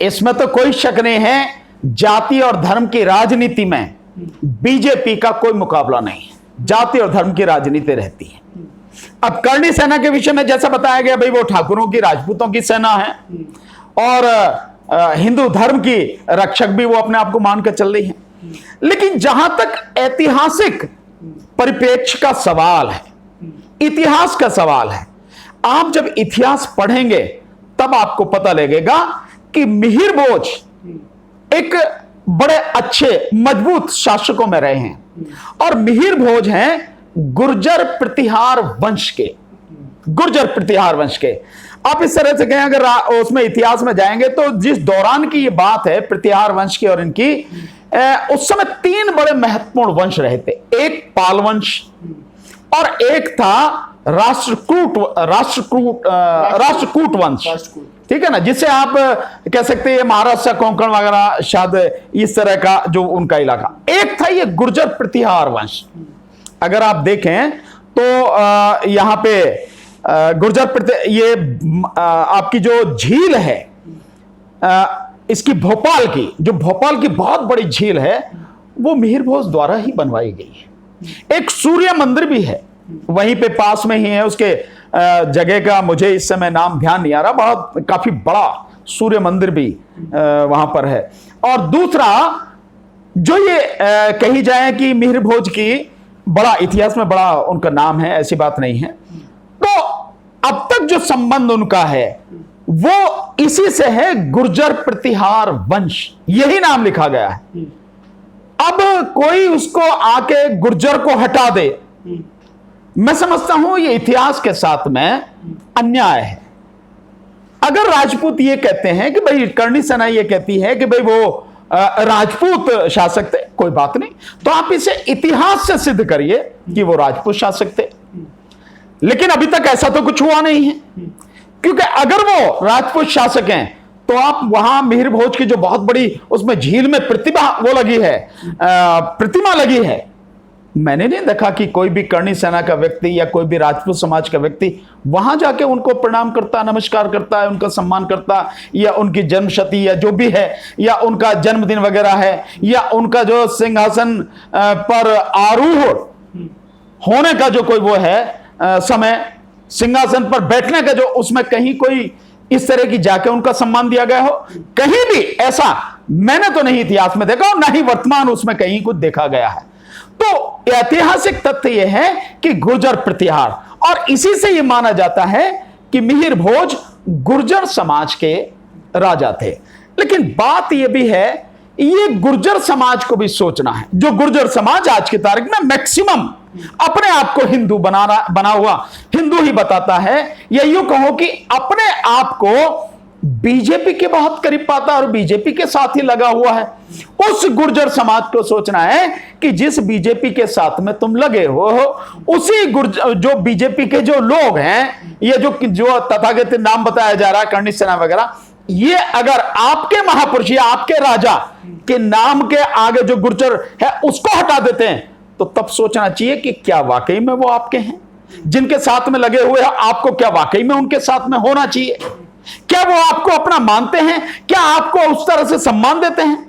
इसमें तो कोई शक नहीं है, जाति और धर्म की राजनीति में बीजेपी का कोई मुकाबला नहीं है। जाति और धर्म की राजनीति रहती है। अब करणी सेना के विषय में जैसा बताया गया, भाई वो ठाकुरों की, राजपूतों की सेना है और हिंदू धर्म की रक्षक भी वो अपने आप को मानकर चल रही है। लेकिन जहां तक ऐतिहासिक परिप्रेक्ष्य का सवाल है, इतिहास का सवाल है, आप जब इतिहास पढ़ेंगे तब आपको पता लगेगा कि मिहिर भोज एक बड़े अच्छे मजबूत शासकों में रहे हैं और मिहिर भोज हैं गुर्जर प्रतिहार वंश के, गुर्जर प्रतिहार वंश के। आप इस तरह से कहें, अगर उसमें इतिहास में जाएंगे तो जिस दौरान की ये बात है प्रतिहार वंश की और इनकी, उस समय 3 बड़े महत्वपूर्ण वंश रहे थे। एक पाल वंश और एक था राष्ट्रकूट वंश, ठीक है ना, जिसे आप कह सकते हैं महाराष्ट्र, कोंकण वगैरह, शायद इस तरह का जो उनका इलाका। एक था ये गुर्जर प्रतिहार वंश। अगर आप देखें तो यहां पे ये आपकी जो झील है, इसकी भोपाल की, जो भोपाल की बहुत बड़ी झील है, वो मिहिर भोज द्वारा ही बनवाई गई है। एक सूर्य मंदिर भी है वहीं पे पास में ही है, उसके जगह का मुझे इस समय नाम ध्यान नहीं आ रहा, बहुत काफी बड़ा सूर्य मंदिर भी वहां पर है। और दूसरा जो ये कही जाए कि मिहिर भोज की बड़ा इतिहास में बड़ा उनका नाम है, ऐसी बात नहीं है। तो अब तक जो संबंध उनका है वो इसी से है, गुर्जर प्रतिहार वंश, यही नाम लिखा गया है। अब कोई उसको आके गुर्जर को हटा दे, मैं समझता हूं ये इतिहास के साथ में अन्याय है। अगर राजपूत ये कहते हैं कि भाई, करणी सेना ये कहती है कि भाई वो राजपूत शासक थे, कोई बात नहीं, तो आप इसे इतिहास से सिद्ध करिए कि वो राजपूत शासक थे। लेकिन अभी तक ऐसा तो कुछ हुआ नहीं है, क्योंकि अगर वो राजपूत शासक हैं तो आप वहां मिहिर भोज की जो बहुत बड़ी उसमें झील में प्रतिभा वो लगी है, प्रतिमा लगी है, मैंने नहीं देखा कि कोई भी करणी सेना का व्यक्ति या कोई भी राजपूत समाज का व्यक्ति वहां जाके उनको प्रणाम करता, नमस्कार करता है, उनका सम्मान करता, या उनकी जन्मशती या जो भी है, या उनका जन्मदिन वगैरह है, या उनका जो सिंहासन पर आरूढ़ होने का जो कोई वो है समय, सिंहासन पर बैठने का जो, उसमें कहीं कोई इस तरह की जाके उनका सम्मान दिया गया हो, कहीं भी ऐसा मैंने तो नहीं इतिहास में देखा और ना ही वर्तमान उसमें कहीं कुछ देखा गया है। तो ऐतिहासिक तथ्य यह है कि गुर्जर प्रतिहार, और इसी से यह माना जाता है कि मिहिर भोज गुर्जर समाज के राजा थे। लेकिन बात यह भी है, ये गुर्जर समाज को भी सोचना है। जो गुर्जर समाज आज की तारीख में मैक्सिमम अपने आप को हिंदू बना हुआ हिंदू ही बताता है, या यूं कहो कि अपने आप को बीजेपी के बहुत करीब पाता और बीजेपी के साथ ही लगा हुआ है, उस गुर्जर समाज को सोचना है कि जिस बीजेपी के साथ में तुम लगे हो, उसी जो बीजेपी के जो लोग हैं, ये जो तथाकथित नाम बताया जा रहा है करणी सेना वगैरह, ये अगर आपके महापुरुष या आपके राजा के नाम के आगे जो गुर्जर है उसको हटा देते हैं, तो तब सोचना चाहिए कि क्या वाकई में वो आपके हैं, जिनके साथ में लगे हुए हैं, आपको क्या वाकई में उनके साथ में होना चाहिए? क्या वो आपको अपना मानते हैं? क्या आपको उस तरह से सम्मान देते हैं?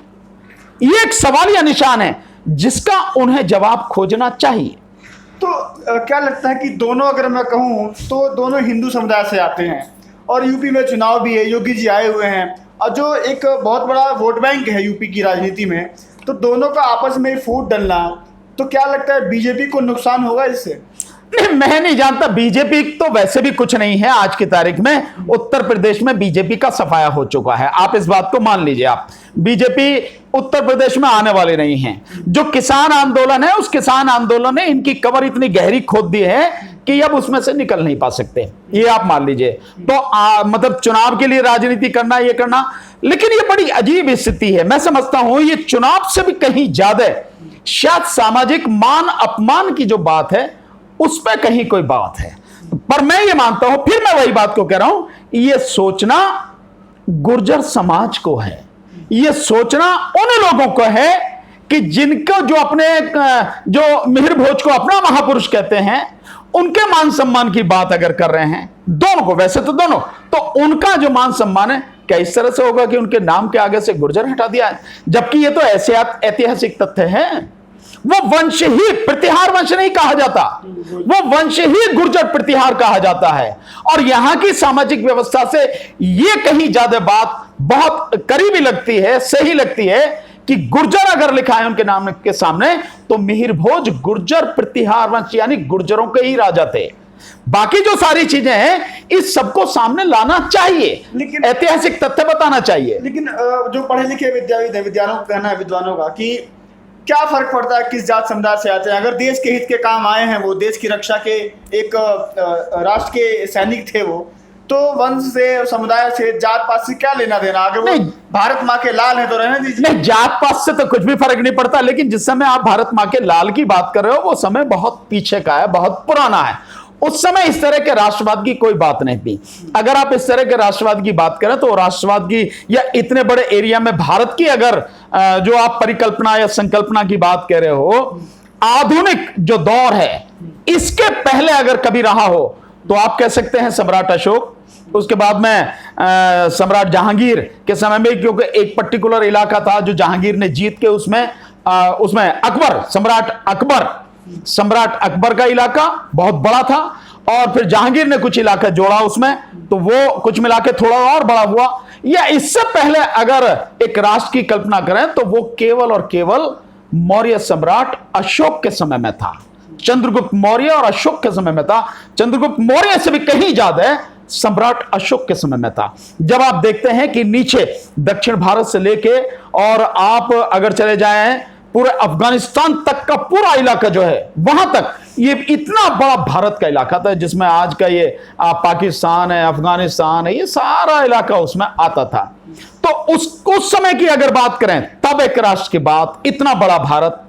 ये एक सवालिया निशान है जिसका उन्हें जवाब खोजना चाहिए। तो क्या लगता है कि दोनों, अगर मैं कहूं तो दोनों हिंदू समुदाय से आते हैं और यूपी में चुनाव भी है, योगी जी आए हुए हैं, और जो एक बहुत बड़ा वोट बैंक है यूपी की राजनीति में, तो दोनों का आपस में फूट डलना, तो क्या लगता है बीजेपी को नुकसान होगा इससे? नहीं, मैं नहीं जानता। बीजेपी तो वैसे भी कुछ नहीं है आज की तारीख में। उत्तर प्रदेश में बीजेपी का सफाया हो चुका है, आप इस बात को मान लीजिए। आप बीजेपी उत्तर प्रदेश में आने वाले नहीं है। जो किसान आंदोलन है, उस किसान आंदोलन ने इनकी कबर इतनी गहरी खोद दी है कि अब उसमें से निकल नहीं पा सकते, ये आप मान लीजिए। तो मतलब चुनाव के लिए राजनीति करना, ये करना, लेकिन ये बड़ी अजीब स्थिति है। मैं समझता हूं ये चुनाव से भी कहीं ज्यादा शायद सामाजिक मान अपमान की जो बात है उस पर कहीं कोई बात है। पर मैं ये मानता हूं, फिर मैं वही बात को कह रहा हूं, ये सोचना गुर्जर समाज को है, ये सोचना उन लोगों को है कि जिनको जो अपने जो मिहिर भोज को अपना महापुरुष कहते हैं, उनके मान सम्मान की बात अगर कर रहे हैं, दोनों को, वैसे तो दोनों, तो उनका जो मान सम्मान है क्या इस तरह से होगा कि उनके नाम के आगे से गुर्जर हटा दिया है? जबकि ये तो ऐसे ऐतिहासिक तथ्य हैं। वो वंश ही प्रतिहार वंश नहीं कहा जाता, वो वंश ही गुर्जर प्रतिहार कहा जाता है। और यहां की सामाजिक व्यवस्था से ये कहीं ज्यादा बात बहुत करीबी लगती है, सही लगती है कि गुर्जर अगर लिखा है उनके नाम के सामने तो मिहिर भोज गुर्जर प्रतिहार वंश यानी गुर्जरों के ही राजा थे। बाकी जो सारी चीजें हैं इस सबको सामने लाना चाहिए, लेकिन ऐतिहासिक तथ्य बताना चाहिए। लेकिन जो पढ़े लिखे विद्याविद है, विद्वानों का कहना है, विद्वानों का, कि क्या फर्क पड़ता है किस जात समुदाय से आते हैं? अगर देश के हित के काम आए हैं, वो देश की रक्षा के एक राष्ट्र के सैनिक थे वो, तो वंश से, समुदाय से, जात पात से क्या लेना देना? अगर वो भारत माँ के लाल हैं तो रहने दीजिए। नहीं, जात पात से तो कुछ भी फर्क नहीं पड़ता, लेकिन जिस समय आप भारत माँ के लाल की बात कर रहे हो वो समय बहुत पीछे का है, बहुत पुराना है। उस समय इस तरह के राष्ट्रवाद की कोई बात नहीं थी। अगर आप इस तरह के राष्ट्रवाद की बात करें तो राष्ट्रवाद की या इतने बड़े एरिया में भारत की अगर जो आप परिकल्पना या संकल्पना की बात कर रहे हो, आधुनिक जो दौर है इसके पहले अगर कभी रहा हो तो आप कह सकते हैं सम्राट अशोक, उसके बाद में सम्राट जहांगीर के समय में, क्योंकि एक पर्टिकुलर इलाका था जो जहांगीर ने जीत के उसमें अकबर, सम्राट अकबर का इलाका बहुत बड़ा था और फिर जहांगीर ने कुछ इलाका जोड़ा उसमें, तो वो कुछ मिला के थोड़ा और बड़ा हुआ। या इससे पहले अगर एक राष्ट्र की कल्पना करें तो वो केवल और केवल मौर्य सम्राट अशोक के समय में था, चंद्रगुप्त मौर्य और अशोक के समय में था। चंद्रगुप्त मौर्य से भी कहीं ज्यादा सम्राट अशोक के समय में था। जब आप देखते हैं कि नीचे दक्षिण भारत से लेके और आप अगर चले जाएं पूरे अफगानिस्तान तक का पूरा इलाका जो है, वहां तक ये इतना बड़ा भारत का इलाका था जिसमें आज का ये पाकिस्तान है, अफगानिस्तान है, ये सारा इलाका उसमें आता था। तो उस समय की अगर बात करें तब एक राष्ट्र की बात, इतना बड़ा भारत,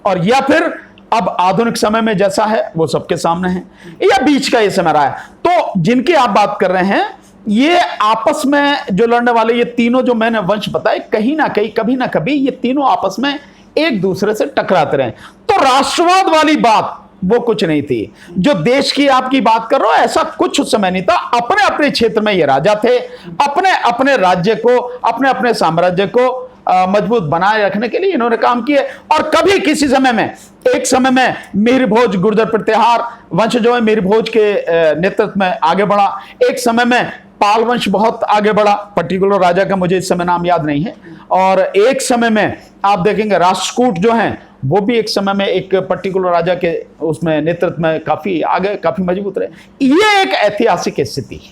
और या फिर अब आधुनिक समय में जैसा है वो सबके सामने है, या बीच का ये समय रहा है। तो जिनकी आप बात कर रहे हैं ये आपस में जो लड़ने वाले ये तीनों जो मैंने वंश बताए, कहीं ना कहीं कभी ना कभी ये तीनों आपस में एक दूसरे से टकराते रहे। तो राष्ट्रवाद वाली बात वो कुछ नहीं थी। जो देश की आपकी बात कर रहे हो ऐसा कुछ उस समय नहीं था। अपने अपने क्षेत्र में ये राजा थे, अपने अपने राज्य को, अपने अपने साम्राज्य को मजबूत बनाए रखने के लिए इन्होंने काम किए। और कभी किसी समय में, एक समय में मिहिर भोज गुर्जर प्रतिहार वंश जो है मिहिर भोज के नेतृत्व में आगे बढ़ा। एक समय में पाल वंश बहुत आगे बढ़ा, पर्टिकुलर राजा का मुझे इस समय नाम याद नहीं है। और एक समय में आप देखेंगे राष्ट्रकूट जो हैं वो भी एक समय में एक पर्टिकुलर राजा के उसमें नेतृत्व में काफी आगे, काफी मजबूत रहे। ये एक ऐतिहासिक स्थिति है।